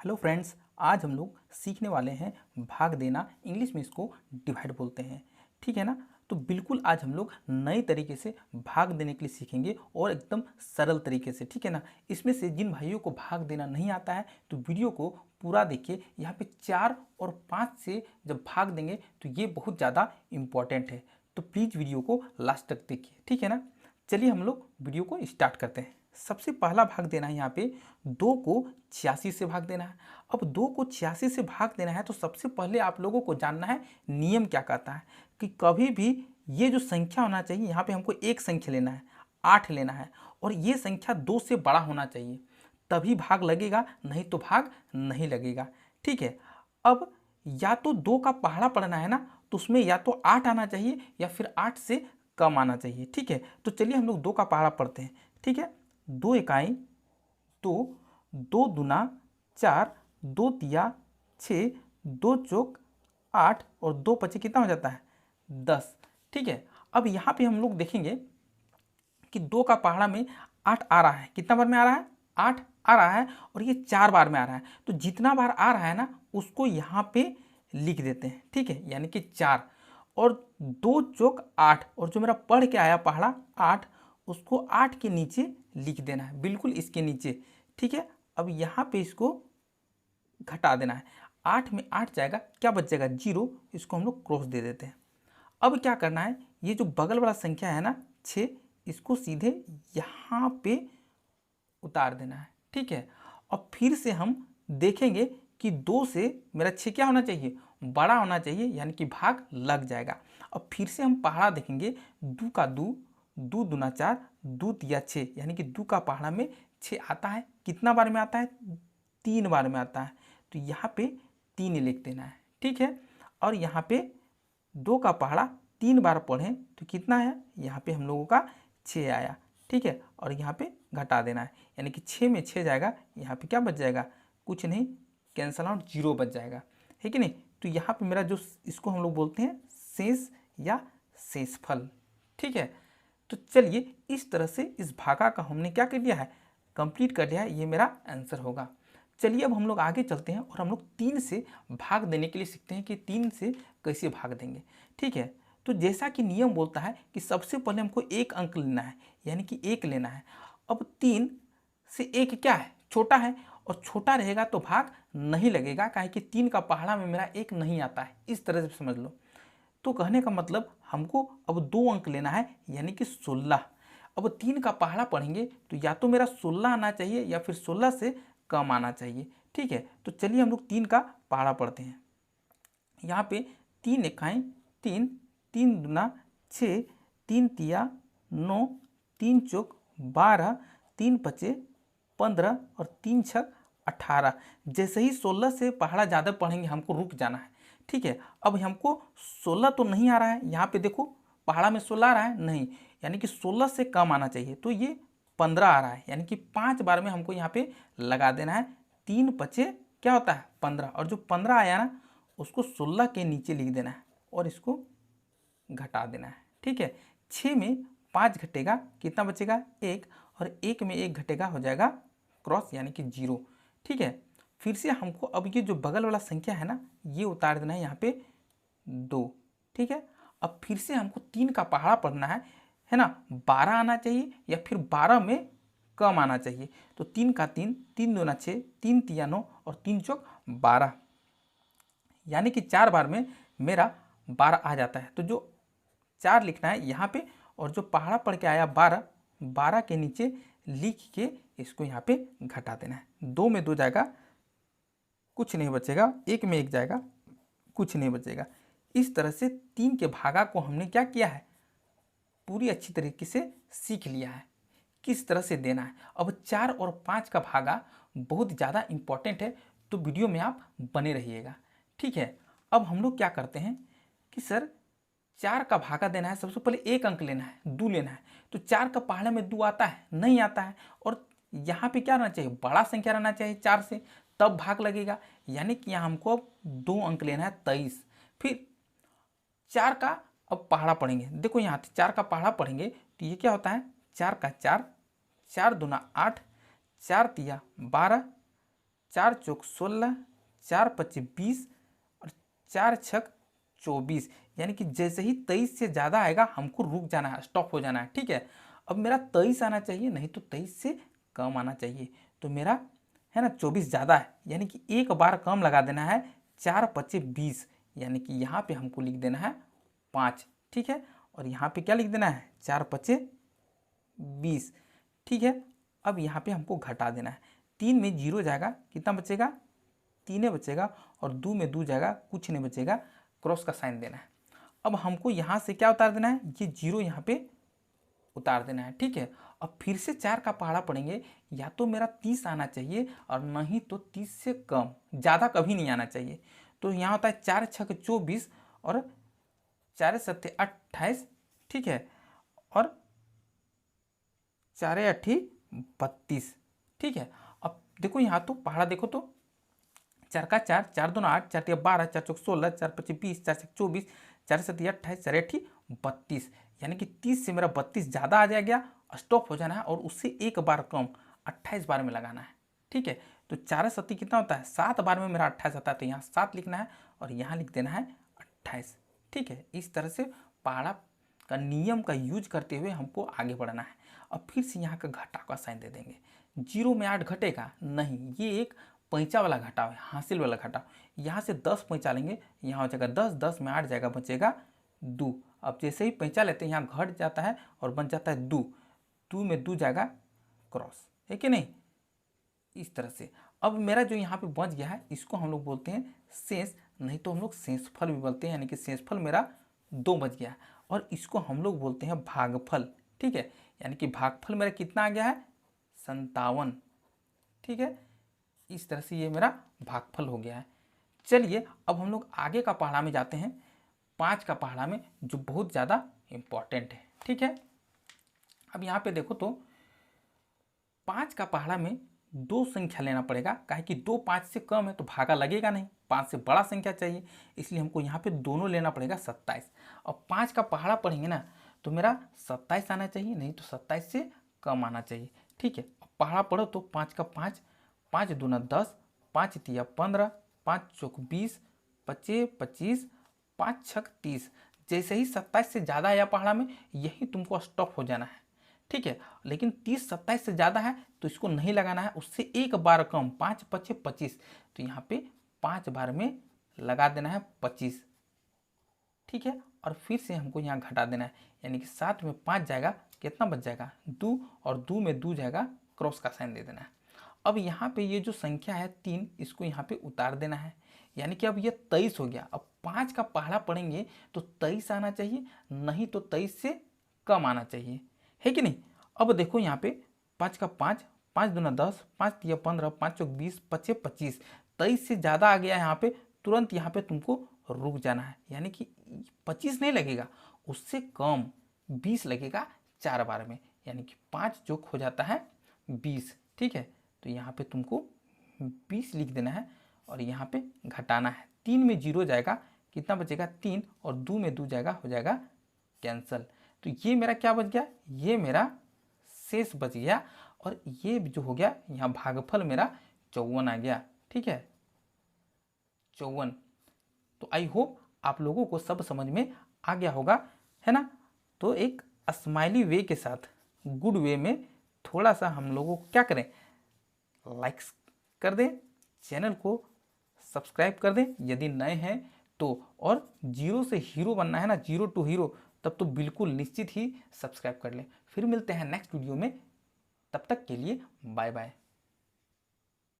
Hello friends, आज हम लोग सीखने वाले हैं भाग देना। इंग्लिश में इसको डिवाइड बोलते हैं। ठीक है ना। तो बिल्कुल आज हम लोग नए तरीके से भाग देने के लिए सीखेंगे और एकदम सरल तरीके से। ठीक है ना। इसमें से जिन भाइयों को भाग देना नहीं आता है तो वीडियो को पूरा देखिए। यहाँ पे 4 और 5 से जब भाग देंगे तो ये बहुत ज़्यादा इम्पॉर्टेंट है। तो प्लीज़ वीडियो को लास्ट तक देखिए। ठीक है ना। चलिए हम लोग वीडियो को स्टार्ट करते हैं। सबसे पहला भाग देना है यहाँ पे 2 को 86 से भाग देना है। अब 2 को 86 से भाग देना है तो सबसे पहले आप लोगों को जानना है नियम क्या कहता है कि कभी भी ये जो संख्या होना चाहिए, यहाँ पे हमको एक संख्या लेना है, 8 लेना है और ये संख्या 2 से बड़ा होना चाहिए, तभी भाग लगेगा, नहीं तो भाग नहीं लगेगा। ठीक है। अब या तो 2 का पहाड़ा पढ़ना है ना, तो उसमें या तो 8 आना चाहिए या फिर 8 से कम आना चाहिए। ठीक है। तो चलिए हम लोग 2 का पहाड़ा पढ़ते हैं। ठीक है। 2 इकाई 2, 2 दूना 4, 2 तिया 6, 2 चौक 8 और 2 पचे कितना हो जाता है 10। ठीक है। अब यहाँ पे हम लोग देखेंगे कि 2 का पहाड़ा में 8 आ रहा है। कितना बार में आ रहा है 8 आ रहा है और ये 4 बार में आ रहा है। तो जितना बार आ रहा है ना उसको यहाँ पे लिख देते हैं। ठीक है। यानी कि 4 और 2 चौक 8 और जो मेरा पढ़ के आया पहाड़ा 8 उसको 8 के नीचे लिख देना है, बिल्कुल इसके नीचे। ठीक है। अब यहाँ पे इसको घटा देना है। 8 में 8 जाएगा, क्या बच जाएगा 0, इसको हम लोग क्रॉस दे देते हैं। अब क्या करना है, ये जो बगल वाला संख्या है ना 6, इसको सीधे यहाँ पे उतार देना है। ठीक है। और फिर से हम देखेंगे कि 2 से मेरा 6 क्या होना चाहिए, बड़ा होना चाहिए, यानी कि भाग लग जाएगा। अब फिर से हम पहाड़ा देखेंगे, 2 का 2, 2 दूना 4, 2 तिया 6, यानी कि 2 का पहाड़ा में 6 आता है। कितना बार में आता है 3 बार में आता है। तो यहाँ पे 3 लिख देना है। ठीक है। और यहाँ पे 2 का पहाड़ा 3 बार पढ़ें तो कितना है, यहाँ पे हम लोगों का 6 आया। ठीक है। और यहाँ पे घटा देना है, यानी कि 6 में 6 जाएगा, यहाँ पे क्या बच जाएगा, कुछ नहीं, कैंसल आउट 0 बच जाएगा, है कि नहीं। तो यहाँ पे मेरा जो इसको हम लोग बोलते हैं शेष या शेषफल। ठीक है। तो चलिए इस तरह से इस भागा का हमने क्या कर दिया है, कंप्लीट कर लिया है। ये मेरा आंसर होगा। चलिए अब हम लोग आगे चलते हैं और हम लोग 3 से भाग देने के लिए सीखते हैं कि 3 से कैसे भाग देंगे। ठीक है। तो जैसा कि नियम बोलता है कि सबसे पहले हमको एक अंक लेना है, यानी कि 1 लेना है। अब 3 से 1 क्या है, छोटा है, और छोटा रहेगा तो भाग नहीं लगेगा, काहे कि 3 का पहाड़ा में मेरा 1 नहीं आता है। इस तरह से समझ लो। तो कहने का मतलब हमको अब 2 अंक लेना है, यानी कि 16। अब 3 का पहाड़ा पढ़ेंगे तो या तो मेरा 16 आना चाहिए या फिर 16 से कम आना चाहिए। ठीक है। तो चलिए हम लोग 3 का पहाड़ा पढ़ते हैं। यहाँ पे 3 इकाई 3, 3 दूना 6, 3 तिया 9, 3 चौक 12, 3 पचे 15 और 3 छक 18। जैसे ही 16 से पहाड़ा ज़्यादा पढ़ेंगे हमको रुक जाना है। ठीक है। अब हमको 16 तो नहीं आ रहा है, यहाँ पे देखो पहाड़ा में 16 आ रहा है नहीं, यानी कि 16 से कम आना चाहिए। तो ये 15 आ रहा है, यानी कि 5 बार में हमको यहाँ पे लगा देना है। 3 पचे क्या होता है 15, और जो 15 आया ना उसको 16 के नीचे लिख देना है और इसको घटा देना है। ठीक है। 6 में 5 घटेगा, कितना बचेगा 1, और 1 में 1 घटेगा, हो जाएगा क्रॉस, यानी कि 0। ठीक है। फिर से हमको अब ये जो बगल वाला संख्या है ना ये उतार देना है यहाँ पे 2। ठीक है। अब फिर से हमको 3 का पहाड़ा पढ़ना है ना, 12 आना चाहिए या फिर 12 में कम आना चाहिए। तो 3 का 3, 3 दूना 6, 3 तिया 9 और 3 चौक 12, यानी कि 4 बार में मेरा 12 आ जाता है। तो जो 4 लिखना है यहाँ पे, और जो पहाड़ा पढ़ के आया 12, 12 के नीचे लिख के इसको यहाँ पे घटा देना है। 2 में 2 जाएगा, कुछ नहीं बचेगा, 1 में 1 जाएगा, कुछ नहीं बचेगा। इस तरह से 3 के भागा को हमने क्या किया है, पूरी अच्छी तरीके से सीख लिया है किस तरह से देना है। अब 4 और 5 का भागा बहुत ज़्यादा इम्पॉर्टेंट है, तो वीडियो में आप बने रहिएगा। ठीक है। अब हम लोग क्या करते हैं कि सर 4 का भागा देना है, सबसे पहले एक अंक लेना है, 2 लेना है। तो 4 का पहाड़े में 2 आता है नहीं आता है, और यहाँ पे क्या रहना चाहिए, बड़ा संख्या रहना चाहिए 4 से, तब भाग लगेगा। यानी कि यहाँ हमको अब 2 अंक लेना है 23। फिर 4 का अब पहाड़ा पढ़ेंगे, देखो यहाँ 4 का पहाड़ा पढ़ेंगे तो ये क्या होता है, 4 का 4, 4 दूना 8, 4 तिया 12, 4 चौक 16, 4 पच्चे 20 और 4 छक 24। यानी कि जैसे ही 23 से ज़्यादा आएगा हमको रुक जाना है, स्टॉप हो जाना है। ठीक है, अब मेरा 23 आना चाहिए, नहीं तो 23 से कम आना चाहिए। तो मेरा है ना 24 ज़्यादा है, यानी कि एक बार कम लगा देना है। 4 पच्चे 20, यानी कि यहाँ पे हमको लिख देना है 5। ठीक है, और यहाँ पे क्या लिख देना है 4 पच्चे 20। ठीक है, अब यहाँ पे हमको घटा देना है। 3 में 0 जाएगा, कितना बचेगा 3 बचेगा, और 2 में 2 जाएगा, कुछ नहीं बचेगा, क्रॉस का साइन देना है। अब हमको यहाँ से क्या उतार देना है, ये 0 यहाँ पे उतार देना है। ठीक है, अब फिर से 4 का पहाड़ा पढ़ेंगे, या तो मेरा 30 आना चाहिए और नहीं तो 30 से कम, ज़्यादा कभी नहीं आना चाहिए। तो यहाँ होता है 4 छक 24 और 4 सत्ते 28। ठीक है, और 4 अट्ठी 32। ठीक है, अब देखो यहाँ तो पहाड़ा देखो तो 4 का 4, 4 दूना 8, 4 तिया 12, 4 चौक 16, 4 पच्चीस 20, 4 छक 24, 4 सत्ती 28, 4 अट्ठी 32। यानी कि 30 से मेरा 32 ज़्यादा आ जाएगा, स्टॉप हो जाना है और उससे एक बार कम 28 बार में लगाना है। ठीक है, तो 4 सत्ती कितना होता है 7 बार में मेरा 28 आता है, तो यहाँ 7 लिखना है और यहाँ लिख देना है 28। ठीक है, इस तरह से पहाड़ा का नियम का यूज करते हुए हमको आगे बढ़ना है। अब फिर से यहाँ का घटाव का साइन दे देंगे। 0 में 8 घटेगा नहीं, ये एक पैंचा वाला घटाव है, हासिल वाला घटाव। यहाँ से 10 पैंचा लेंगे, यहाँ हो जाएगा 10, 10 में 8 जाएगा, बचेगा 2। अब जैसे ही पैंचा लेते हैं यहाँ घट जाता है और बन जाता है 2, 2 में 2 जाएगा, क्रॉस है कि नहीं। इस तरह से अब मेरा जो यहाँ पे बच गया है इसको हम लोग बोलते हैं शेष, नहीं तो हम लोग शेषफल भी बोलते हैं। यानी कि शेषफल मेरा 2 बच गया और इसको हम लोग बोलते हैं भागफल। ठीक है, यानी कि भागफल मेरा कितना आ गया है 57। ठीक है, इस तरह से ये मेरा भागफल हो गया है। चलिए अब हम लोग आगे का पहाड़ा में जाते हैं, 5 का पहाड़ा में, जो बहुत ज़्यादा इम्पॉर्टेंट है। ठीक है, अब यहाँ पे देखो तो 5 का पहाड़ा में 2 संख्या लेना पड़ेगा, काहे कि 2 5 से कम है तो भागा लगेगा नहीं, 5 से बड़ा संख्या चाहिए, इसलिए हमको यहाँ पे दोनों लेना पड़ेगा 27। अब 5 का पहाड़ा पढ़ेंगे ना तो मेरा 27 आना चाहिए, नहीं तो 27 से कम आना चाहिए। ठीक है, अब पहाड़ा पढ़ो तो 5 का 5, 5 दूना 10, 5 तिया 15, 5 चौक 20, 25 25, 5 छक 30। जैसे ही 27 से ज़्यादा आया पहाड़ा में, यही तुमको स्टॉप हो जाना है। ठीक है, लेकिन 30 27 से ज़्यादा है तो इसको नहीं लगाना है, उससे एक बार कम, 5 पच्चे 25, तो यहाँ पे 5 बार में लगा देना है 25। ठीक है, और फिर से हमको यहाँ घटा देना है, यानी कि 7 में 5 जाएगा, कितना बच जाएगा 2, और 2 में 2 जाएगा, क्रॉस का साइन दे देना है। अब यहाँ पे ये जो संख्या है 3, इसको यहाँ पे उतार देना है, यानी कि अब ये 23 हो गया। अब 5 का पहाड़ा पढ़ेंगे तो 23 आना चाहिए, नहीं तो 23 से कम आना चाहिए, है कि नहीं। अब देखो यहाँ पे 5 का 5, 5 दूना 10, 5 तिया 15, 5 चौक 20, 25 25, 23 से ज़्यादा आ गया यहाँ पे, तुरंत यहाँ पे तुमको रुक जाना है, यानी कि 25 नहीं लगेगा, उससे कम 20 लगेगा 4 बार में, यानी कि 5 जोक हो जाता है 20। ठीक है, तो यहाँ पे तुमको 20 लिख देना है और यहाँ पे घटाना है। 3 में 0 जाएगा, कितना बचेगा 3, और 2 में 2 जाएगा, हो जाएगा कैंसल। तो ये मेरा क्या बच गया, ये मेरा शेष बच गया, और ये जो हो गया यहाँ भागफल मेरा 54 आ गया। ठीक है, 54। तो आई होप आप लोगों को सब समझ में आ गया होगा, है ना। तो एक स्माइली वे के साथ, गुड वे में, थोड़ा सा हम लोगों को क्या करें, लाइक्स कर दें, चैनल को सब्सक्राइब कर दें यदि नए हैं तो, और 0 से हीरो बनना है ना, 0 टू हीरो, तब तो बिल्कुल निश्चित ही सब्सक्राइब कर लें। फिर मिलते हैं नेक्स्ट वीडियो में, तब तक के लिए बाय बाय।